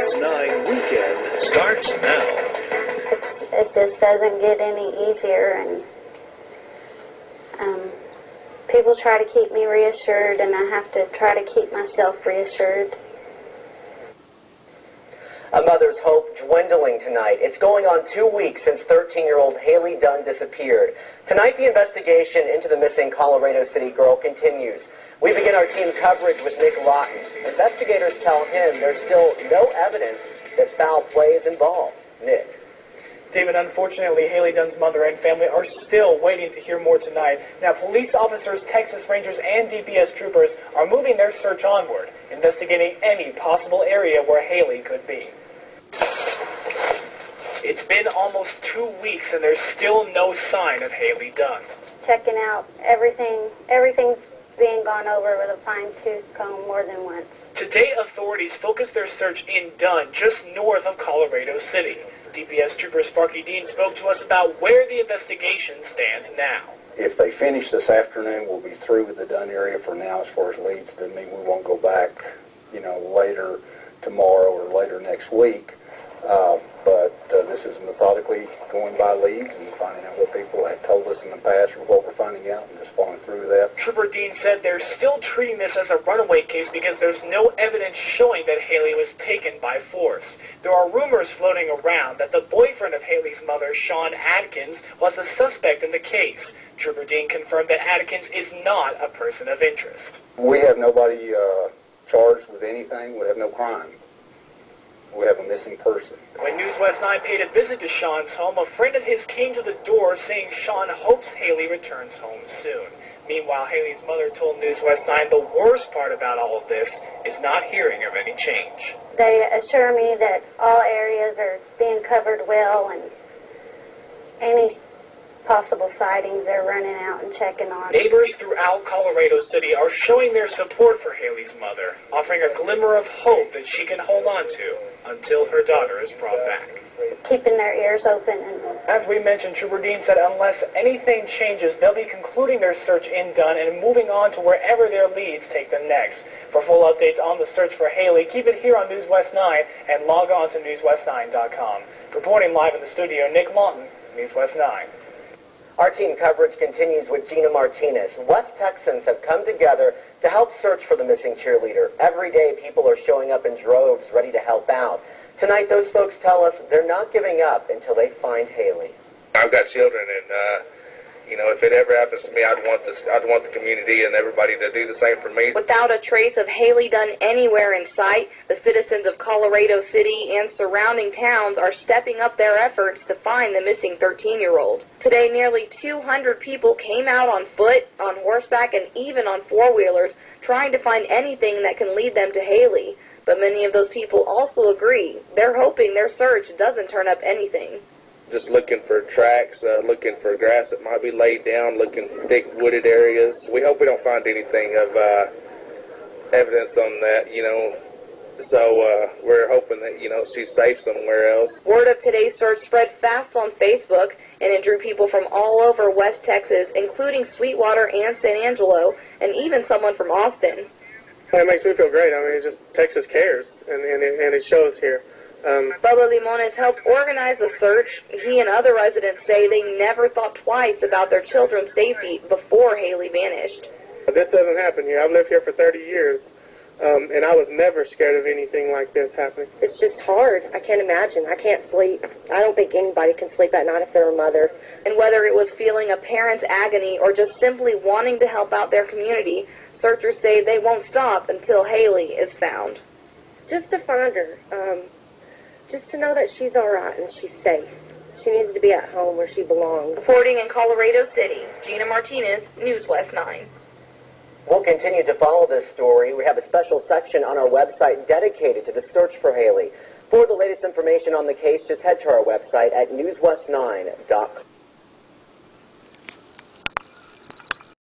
West 9 weekend starts now. It just doesn't get any easier, and people try to keep me reassured, and I have to try to keep myself reassured. A mother's hope dwindling tonight. It's going on 2 weeks since 13-year-old Haley Dunn disappeared. Tonight, the investigation into the missing Colorado City girl continues. We begin our team coverage with Nick Lawton. Investigators tell him there's still no evidence that foul play is involved. Nick. David, unfortunately, Haley Dunn's mother and family are still waiting to hear more tonight. Now, police officers, Texas Rangers, and DPS troopers are moving their search onward, investigating any possible area where Haley could be. It's been almost 2 weeks, and there's still no sign of Haley Dunn. Checking out everything's being gone over with a fine-tooth comb more than once. Today, authorities focused their search in Dunn, just north of Colorado City. DPS Trooper Sparky Dean spoke to us about where the investigation stands now. If they finish this afternoon, we'll be through with the Dunn area for now as far as leads. That mean we won't go back, later tomorrow or later next week. But this is methodically going by leads and finding out what people have told us in the past or what we're finding out and just following through with that. Trooper Dean said they're still treating this as a runaway case because there's no evidence showing that Haley was taken by force. There are rumors floating around that the boyfriend of Haley's mother, Sean Adkins, was a suspect in the case. Trooper Dean confirmed that Adkins is not a person of interest. We have nobody charged with anything. We have no crime. We have a missing person. When News West 9 paid a visit to Sean's home, a friend of his came to the door saying Sean hopes Haley returns home soon. Meanwhile, Haley's mother told News West 9 the worst part about all of this is not hearing of any change. They assure me that all areas are being covered well, and any possible sightings they're running out and checking on. Neighbors throughout Colorado City are showing their support for Haley's mother, offering a glimmer of hope that she can hold on to until her daughter is brought back. Keeping their ears open. And as we mentioned, Trooper Dean said unless anything changes, they'll be concluding their search in Dunn and moving on to wherever their leads take them next. For full updates on the search for Haley, keep it here on News West 9 and log on to newswest9.com. Reporting live in the studio, Nick Lawton, News West 9. Our team coverage continues with Gina Martinez. West Texans have come together to help search for the missing cheerleader. Every day, people are showing up in droves ready to help out. Tonight, those folks tell us they're not giving up until they find Haley. I've got children, and if it ever happens to me, I'd want the community and everybody to do the same for me. Without a trace of Haley Dunn anywhere in sight, the citizens of Colorado City and surrounding towns are stepping up their efforts to find the missing 13-year-old. Today, nearly 200 people came out on foot, on horseback, and even on four-wheelers, trying to find anything that can lead them to Haley. But many of those people also agree. They're hoping their search doesn't turn up anything. Just looking for tracks, looking for grass that might be laid down, looking for thick wooded areas. We hope we don't find anything of evidence on that, So we're hoping that, she's safe somewhere else. Word of today's search spread fast on Facebook, and it drew people from all over West Texas, including Sweetwater and San Angelo, and even someone from Austin. It makes me feel great. I mean, just Texas cares, and it shows here. Bubba Limones helped organize the search. He and other residents say they never thought twice about their children's safety before Haley vanished. This doesn't happen here. I've lived here for 30 years, and I was never scared of anything like this happening. It's just hard. I can't imagine. I can't sleep. I don't think anybody can sleep at night if they're a mother. And whether it was feeling a parent's agony or just simply wanting to help out their community, searchers say they won't stop until Haley is found. Just to find her. Just to know that she's all right and she's safe. She needs to be at home where she belongs. Reporting in Colorado City, Gina Martinez, News West 9. We'll continue to follow this story. We have a special section on our website dedicated to the search for Haley. For the latest information on the case, just head to our website at newswest9.com.